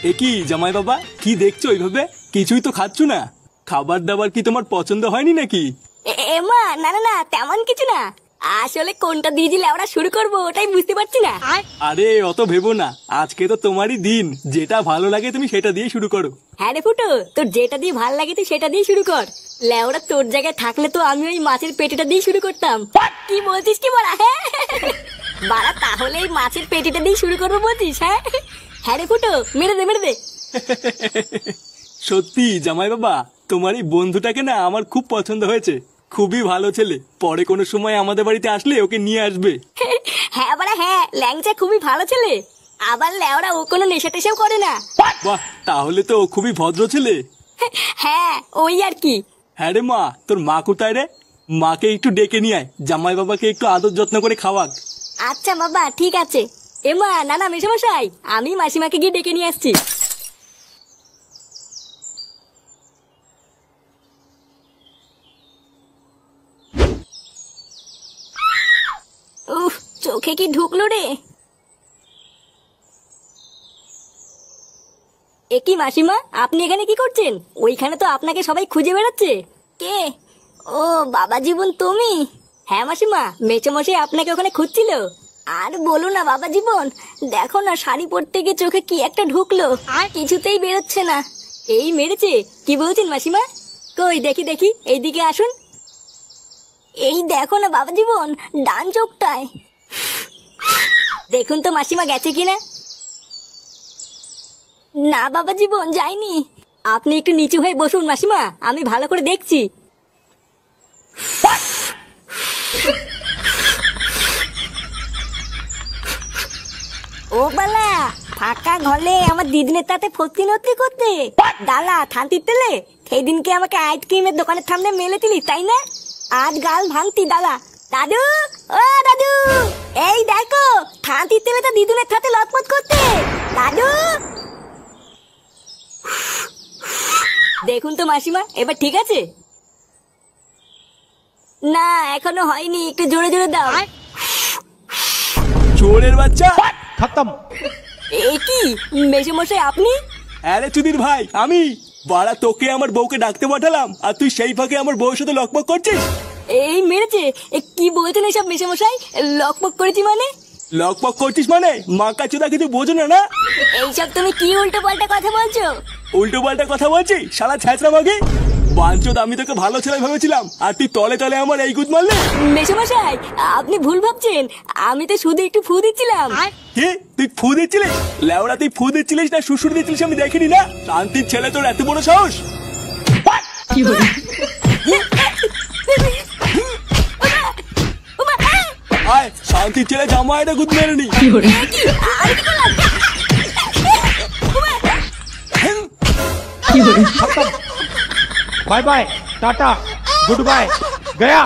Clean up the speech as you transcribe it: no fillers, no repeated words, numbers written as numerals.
এ কি জামাই বাবা, কি দেখছো এইভাবে? কিছুই তো খাচ্ছ না। খাবার দাবার কি তোমার পছন্দ হয়নি নাকি? এমা না না না, তেমন কিছু না। আসলে কোনটা দিয়ে দিলে আমরা শুরু করবো ওটাই বুঝতে পারছি না। আরে অত ভেবো না, আজকে তো তোমারই দিন, যেটা ভালো লাগে তুমি সেটা দিয়ে শুরু করো। হ্যাঁ রে ফুটো, তোর যেটা দিয়ে ভালো লাগে তুই সেটা দিয়ে শুরু কর। লেওরা তোর জায়গায় থাকলে তো আমি ওই মাছের পেটিটা দিয়ে শুরু করতাম। কি বলছিস কি বলা? হ্যাঁ বাড়া, তাহলে এই মাছের পেটিটা দিয়ে শুরু করবো বলছিস? হ্যাঁ হ্যাঁ রে ফুটো, মেরে দে মেরে দে। সত্যি জামাই বাবা, তোমার এই বন্ধুটাকে না আমার খুব পছন্দ হয়েছে। খুবই ভালো ছেলে, পরে কোনো সময় আমাদের বাড়িতে আসলে ওকে নিয়ে আসবে। হ্যাঁ বাড়া হ্যাঁ, ল্যাংচা খুবই ভালো ছেলে। আবার লেওরা ও কোনো নেশা টেশাও করে না। বাহ, তাহলে তো ও খুবই ভদ্র ছেলে। হ্যাঁ ওই আর কি। হ্যাঁ রে মা, তোর মা কোথায় রে? মাকে একটু ডেকে নিয়ে আয়, জামাই বাবাকে একটু আদর যত্ন করে খাওয়াক। আচ্ছা বাবা ঠিক আছে। এমা না না মেশামশাই, আমি মাসিমাকে গিয়ে ডেকে নিয়ে আসছি। উফ, চোখে কি ঢুকলো রে? একই মাসিমা, আপনি এখানে কি করছেন? ওইখানে তো আপনাকে সবাই খুঁজে বেড়াচ্ছে। কে? ও বাবা জীবন, তুমি? হ্যাঁ মাসিমা, মেচোমশাই আপনাকে ওখানে খুঁজছিল। আর বলো না বাবা জীবন, দেখো না শাড়ি পরতে গিয়ে চোখে কি একটা ঢুকলো, আর কিছুতেই বেরোচ্ছে না। এই মেরেছে? কি বলছেন মাসিমা? কই দেখি দেখি, এইদিকে আসুন। এই দেখো না বাবা জীবন, ডান চোখটায়। দেখুন তো মাসিমা গেছে কিনা। না বাবা জীবন যায়নি। আপনি একটু নিচু হয়ে বসুন মাসিমা, আমি ভালো করে দেখছি। ও বালা, ফাঁকা ঘরে আমার দিদিনের তাতে ফতি নতি করতে ডালা থানতি তেলে সেই দিনকে আমাকে আইসক্রিমের দোকানের সামনে মেলে দিলি তাই না? আজ গাল ভাঙতি ডালা। দাদু, ও দাদু, এই দেখো থানতি তেলে তো দিদুনের সাথে লটপট করতে। দাদু, দেখুন তো মাসিমা, এবার ঠিক আছে? না এখনো হয়নি, একটু জোরে জোরে দাও। চোরের বাচ্চা, খতম। এ কি মেশামশাই আপনি? আরে চুদির ভাই, আমি বাড়া তোকে আমার বউকে ডাকতে পাঠালাম, আর তুই সেই ফাঁকে আমার বউয়ের সাথে লকপক করছিস। এই মেরেছে? কি বলছেন এসব মেশামশাই? লকপক করেছি মানে? লকপক করছিস মানে মাকা চোদা কিছু বোঝো না? না এইসব তুমি কি উল্টো পাল্টা কথা বলছো? উল্টো পাল্টা কথা বলছি শালা ছ্যাঁচড়া মাগে বাঞ্চোদ। আমি তোকে ভালো ছেলে ভেবেছিলাম, আর তুই তলে তলে আমার এই গুদ মারলে। মেশামশাই আপনি ভুল ভাবছেন, আমি তো শুধু একটু ফু দিচ্ছিলাম। কে? তুই ফু দিচ্ছিলিস? লেওড়া তুই ফু দিচ্ছিলিস না শ্বশুর দিচ্ছিলিস আমি দেখিনি না। শান্তির ছেলে, তোর এত বড় সাহস! আয় শান্তির ছেলে, জামা এটা গুদ মেরে নি। खत्म। Bye bye, tata, goodbye, गया।